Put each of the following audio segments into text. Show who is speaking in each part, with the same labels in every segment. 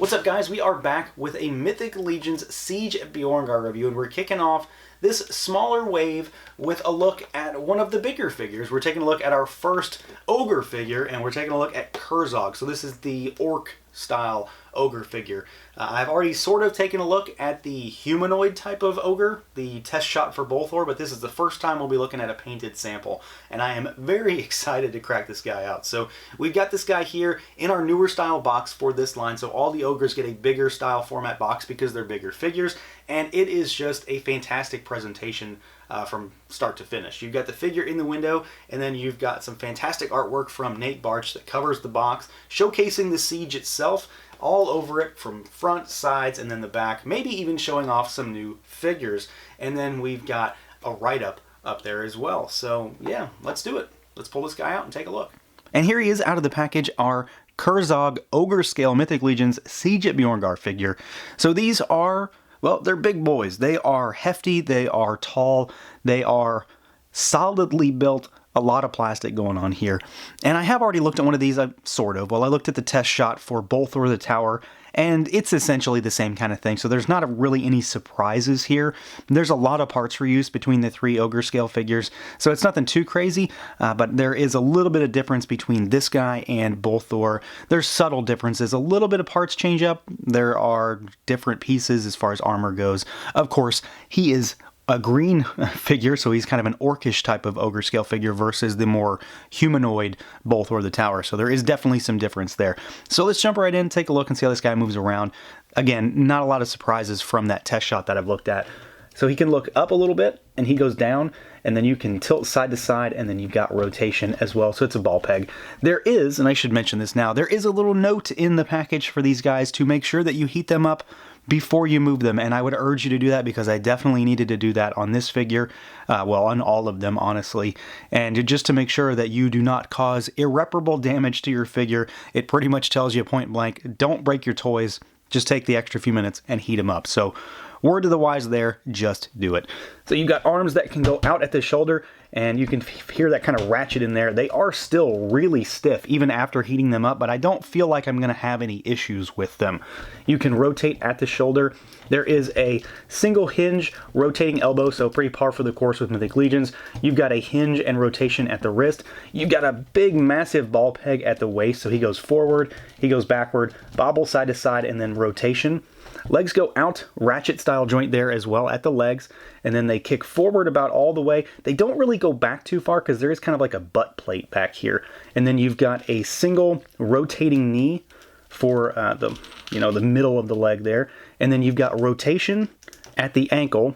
Speaker 1: What's up, guys? We are back with a Mythic Legions Siege Bjorngar review, and we're kicking off this smaller wave with a look at one of the bigger figures. We're taking a look at our first Ogre figure, and we're taking a look at Kkurzog. So this is the Orc-style Ogre figure. I've already sort of taken a look at the humanoid type of Ogre, the test shot for Bolthor, but this is the first time we'll be looking at a painted sample, and I am very excited to crack this guy out. So we've got this guy here in our newer style box for this line, so all the Ogres get a bigger style format box because they're bigger figures, and it is just a fantastic presentation from start to finish. You've got the figure in the window, and then you've got some fantastic artwork from Nate Barch that covers the box, showcasing the siege itself, all over it from front, sides, and then the back, maybe even showing off some new figures. And then we've got a write-up up there as well. So yeah, let's do it. Let's pull this guy out and take a look. And here he is out of the package, our Kkurzog Ogre Scale Mythic Legions Siege at Bjorngar figure. So these are, well, they're big boys. They are hefty, they are tall, they are solidly built. A lot of plastic going on here. And I have already looked at one of these, sort of. Well, I looked at the test shot for Bolthor the Tower, and it's essentially the same kind of thing. So there's not really any surprises here. There's a lot of parts reuse between the three Ogre scale figures, so it's nothing too crazy, but there is a little bit of difference between this guy and Bolthor. There's subtle differences, a little bit of parts change up. There are different pieces as far as armor goes. Of course, he is a green figure, so he's kind of an orcish type of ogre scale figure versus the more humanoid Bolthor the Tower. So there is definitely some difference there. So let's jump right in, take a look, and see how this guy moves around. Again, not a lot of surprises from that test shot that I've looked at. So he can look up a little bit, and he goes down, and then you can tilt side to side, and then you've got rotation as well, so it's a ball peg. There is, and I should mention this now, there is a little note in the package for these guys to make sure that you heat them up before you move them, and I would urge you to do that because I definitely needed to do that on this figure, well, on all of them, honestly, and just to make sure that you do not cause irreparable damage to your figure. It pretty much tells you point blank, don't break your toys, just take the extra few minutes and heat them up. So word to the wise there, just do it. So you've got arms that can go out at the shoulder, and you can hear that kind of ratchet in there. They are still really stiff even after heating them up, but I don't feel like I'm going to have any issues with them. You can rotate at the shoulder. There is a single hinge rotating elbow, so pretty par for the course with Mythic Legions. You've got a hinge and rotation at the wrist. You've got a big, massive ball peg at the waist, so he goes forward, he goes backward, bobble side to side, and then rotation. Legs go out, ratchet style joint there as well at the legs, and then they kick forward about all the way. They don't really go back too far because there is kind of like a butt plate back here. And then you've got a single rotating knee for the middle of the leg there. And then you've got rotation at the ankle,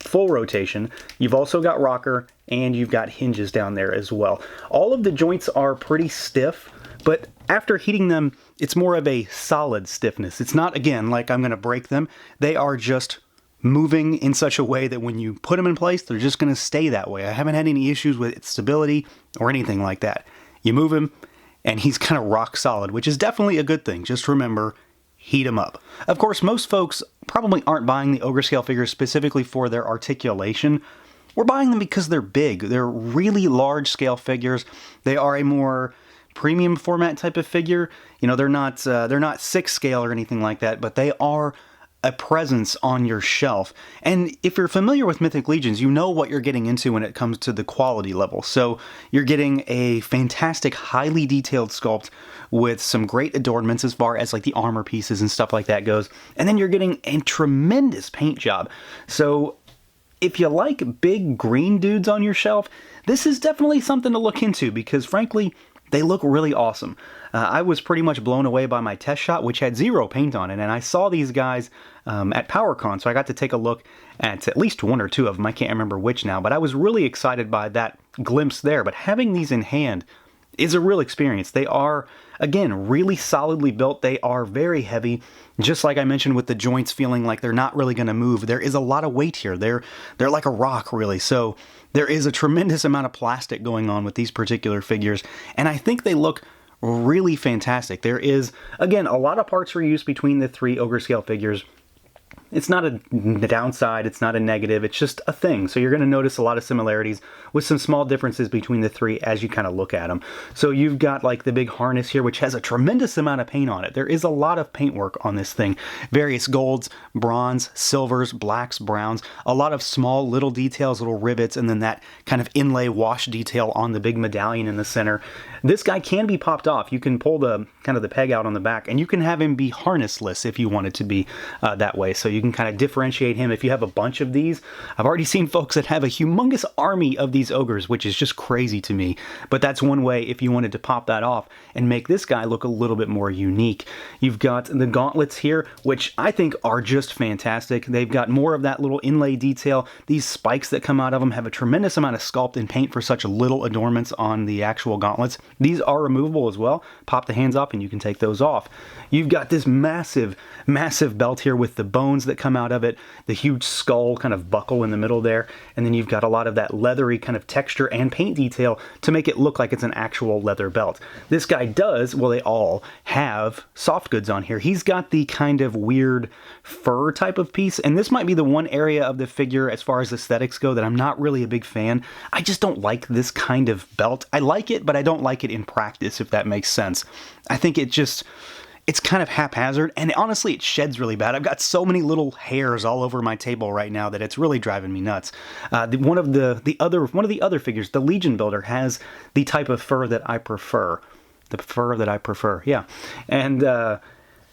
Speaker 1: full rotation. You've also got rocker, and you've got hinges down there as well. All of the joints are pretty stiff, but after heating them, it's more of a solid stiffness. It's not, again, like I'm going to break them. They are just moving in such a way that when you put them in place, they're just going to stay that way. I haven't had any issues with stability or anything like that. You move him, and he's kind of rock solid, which is definitely a good thing. Just remember, heat them up. Of course, most folks probably aren't buying the Ogre scale figures specifically for their articulation. We're buying them because they're big. They're really large scale figures. They are a more premium format type of figure. You know, they're not 6 scale or anything like that, but they are a presence on your shelf. And if you're familiar with Mythic Legions, you know what you're getting into when it comes to the quality level. So you're getting a fantastic, highly detailed sculpt with some great adornments as far as like the armor pieces and stuff like that goes. And then you're getting a tremendous paint job. So if you like big green dudes on your shelf, this is definitely something to look into because frankly, they look really awesome. I was pretty much blown away by my test shot, which had 0 paint on it, and I saw these guys at PowerCon, so I got to take a look at least 1 or 2 of them. I can't remember which now, but I was really excited by that glimpse there. But having these in hand is a real experience. They are, again, really solidly built. They are very heavy, just like I mentioned with the joints feeling like they're not really going to move. There is a lot of weight here. They're like a rock, really. So there is a tremendous amount of plastic going on with these particular figures, and I think they look really fantastic. There is, again, a lot of parts reused between the 3 Ogre scale figures. It's not a downside, it's not a negative, it's just a thing. So you're going to notice a lot of similarities with some small differences between the three as you kind of look at them. So you've got like the big harness here, which has a tremendous amount of paint on it. There is a lot of paint work on this thing. Various golds, bronze, silvers, blacks, browns, a lot of small little details, little rivets, and then that kind of inlay wash detail on the big medallion in the center. This guy can be popped off. You can pull the kind of the peg out on the back, and you can have him be harnessless if you want it to be that way. So you can kind of differentiate him if you have a bunch of these. I've already seen folks that have a humongous army of these ogres, which is just crazy to me. But that's one way if you wanted to pop that off and make this guy look a little bit more unique. You've got the gauntlets here, which I think are just fantastic. They've got more of that little inlay detail. These spikes that come out of them have a tremendous amount of sculpt and paint for such little adornments on the actual gauntlets. These are removable as well. Pop the hands up and you can take those off. You've got this massive, massive belt here with the bones that come out of it, the huge skull kind of buckle in the middle there, and then you've got a lot of that leathery kind of texture and paint detail to make it look like it's an actual leather belt. This guy does, well, they all have soft goods on here. He's got the kind of weird fur type of piece, and this might be the one area of the figure as far as aesthetics go that I'm not really a big fan. I just don't like this kind of belt. I like it, but I don't like it in practice, if that makes sense. I think it's kind of haphazard, and honestly, it sheds really bad. I've got so many little hairs all over my table right now that it's really driving me nuts. One of the other figures, the Legion Builder, has the type of fur that I prefer. The fur that I prefer, yeah. And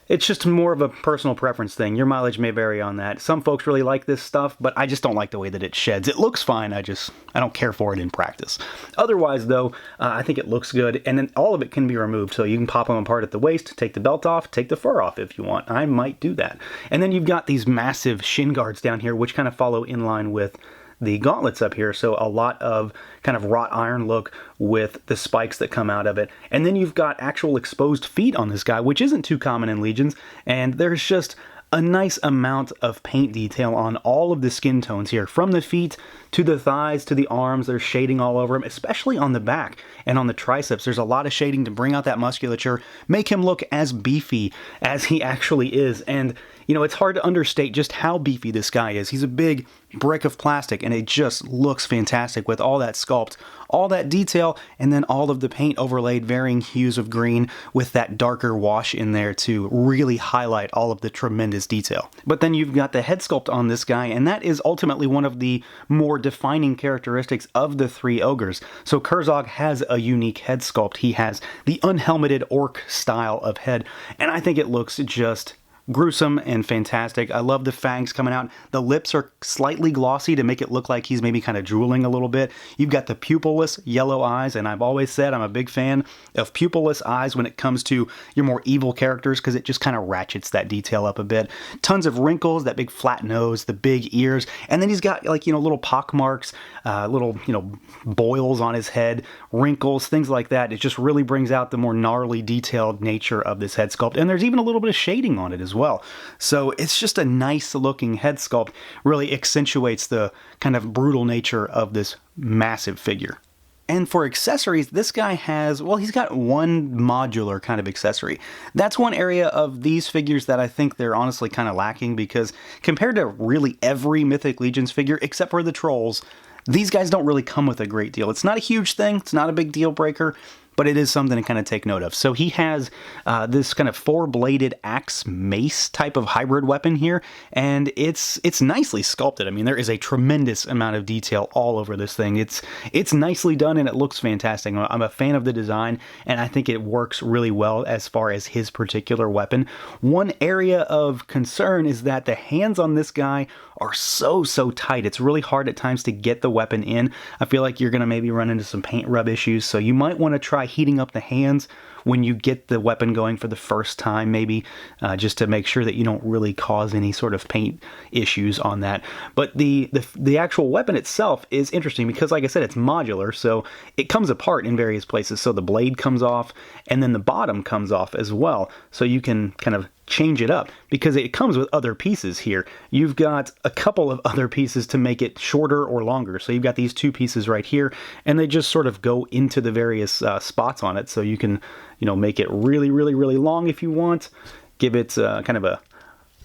Speaker 1: it's just more of a personal preference thing. Your mileage may vary on that. Some folks really like this stuff, but I just don't like the way that it sheds. It looks fine, I don't care for it in practice. Otherwise, though, I think it looks good, and then all of it can be removed, so you can pop them apart at the waist, take the belt off, take the fur off if you want. I might do that. And then you've got these massive shin guards down here, which kind of follow in line with the gauntlets up here, so a lot of kind of wrought iron look with the spikes that come out of it. And then you've got actual exposed feet on this guy, which isn't too common in Legions, and there's just a nice amount of paint detail on all of the skin tones here, from the feet to the thighs to the arms. There's shading all over him, especially on the back and on the triceps. There's a lot of shading to bring out that musculature, make him look as beefy as he actually is. And you know, it's hard to understate just how beefy this guy is. He's a big brick of plastic, and it just looks fantastic with all that sculpt, all that detail, and then all of the paint overlaid varying hues of green with that darker wash in there to really highlight all of the tremendous detail. But then you've got the head sculpt on this guy, and that is ultimately one of the more defining characteristics of the three ogres. So Kkurzog has a unique head sculpt. He has the unhelmeted orc style of head, and I think it looks just gruesome and fantastic. I love the fangs coming out. The lips are slightly glossy to make it look like he's maybe kind of drooling a little bit. You've got the pupilless yellow eyes, and I've always said I'm a big fan of pupilless eyes when it comes to your more evil characters, because it just kind of ratchets that detail up a bit. Tons of wrinkles, that big flat nose, the big ears, and then he's got, like, you know, little pock marks, little, you know, boils on his head, wrinkles, things like that. It just really brings out the more gnarly, detailed nature of this head sculpt, and there's even a little bit of shading on it as well. So it's just a nice looking head sculpt, really accentuates the kind of brutal nature of this massive figure. And for accessories, this guy has, well, he's got one modular kind of accessory. That's one area of these figures that I think they're honestly kind of lacking, because compared to really every Mythic Legions figure, except for the trolls, these guys don't really come with a great deal. It's not a huge thing, it's not a big deal breaker, but it is something to kind of take note of. So he has this kind of four-bladed axe mace type of hybrid weapon here, and it's nicely sculpted. I mean, there is a tremendous amount of detail all over this thing. It's nicely done, and it looks fantastic. I'm a fan of the design, and I think it works really well as far as his particular weapon. One area of concern is that the hands on this guy are so tight. It's really hard at times to get the weapon in. I feel like you're going to maybe run into some paint rub issues, so you might want to try heating up the hands when you get the weapon going for the first time, maybe, just to make sure that you don't really cause any sort of paint issues on that. But the actual weapon itself is interesting because, like I said, it's modular, so it comes apart in various places. So the blade comes off, and then the bottom comes off as well, so you can kind of change it up because it comes with other pieces here. You've got a couple of other pieces to make it shorter or longer. So you've got these two pieces right here, and they just sort of go into the various spots on it. So you can, you know, make it really long if you want. Give it kind of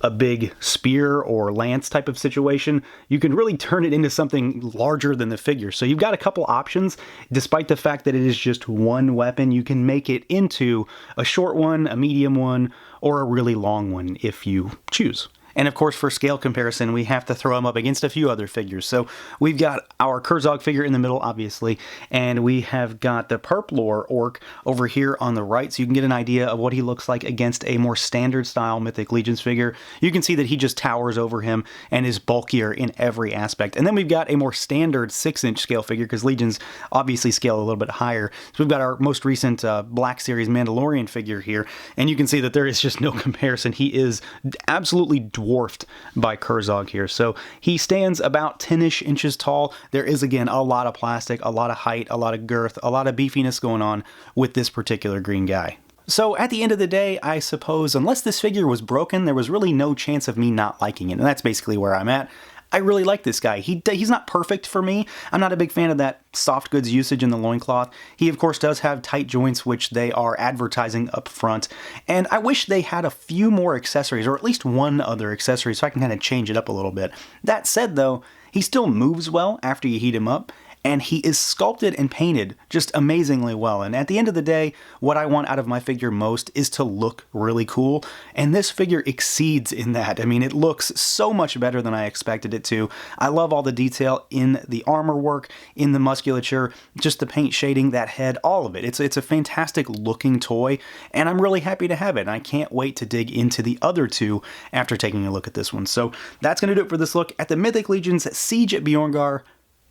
Speaker 1: a a big spear or lance type of situation, you can really turn it into something larger than the figure. So you've got a couple options. Despite the fact that it is just one weapon, you can make it into a short one, a medium one, or a really long one if you choose. And of course, for scale comparison, we have to throw him up against a few other figures. So we've got our Kkurzog figure in the middle, obviously, and we have got the Purplore Orc over here on the right, so you can get an idea of what he looks like against a more standard style Mythic Legions figure. You can see that he just towers over him and is bulkier in every aspect. And then we've got a more standard 6-inch scale figure, because Legions obviously scale a little bit higher. So we've got our most recent Black Series Mandalorian figure here, and you can see that there is just no comparison. He is absolutely dwarfed by Kkurzog here. So he stands about 10-ish inches tall. There is, again, a lot of plastic, a lot of height, a lot of girth, a lot of beefiness going on with this particular green guy. So at the end of the day, I suppose, unless this figure was broken, there was really no chance of me not liking it. And that's basically where I'm at. I really like this guy. He's not perfect for me. I'm not a big fan of that soft goods usage in the loincloth. He, of course, does have tight joints, which they are advertising up front. And I wish they had a few more accessories, or at least one other accessory, so I can kind of change it up a little bit. That said, though, he still moves well after you heat him up, and he is sculpted and painted just amazingly well. And at the end of the day, what I want out of my figure most is to look really cool, and this figure exceeds in that. I mean, it looks so much better than I expected it to. I love all the detail in the armor work, in the musculature, just the paint shading, that head, all of it. It's a fantastic looking toy, and I'm really happy to have it, and I can't wait to dig into the other two after taking a look at this one. So that's going to do it for this look at the Mythic Legions Siege at Bjorngar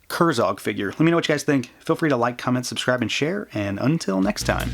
Speaker 1: Kkurzog figure. Let me know what you guys think. Feel free to like, comment, subscribe, and share, and until next time.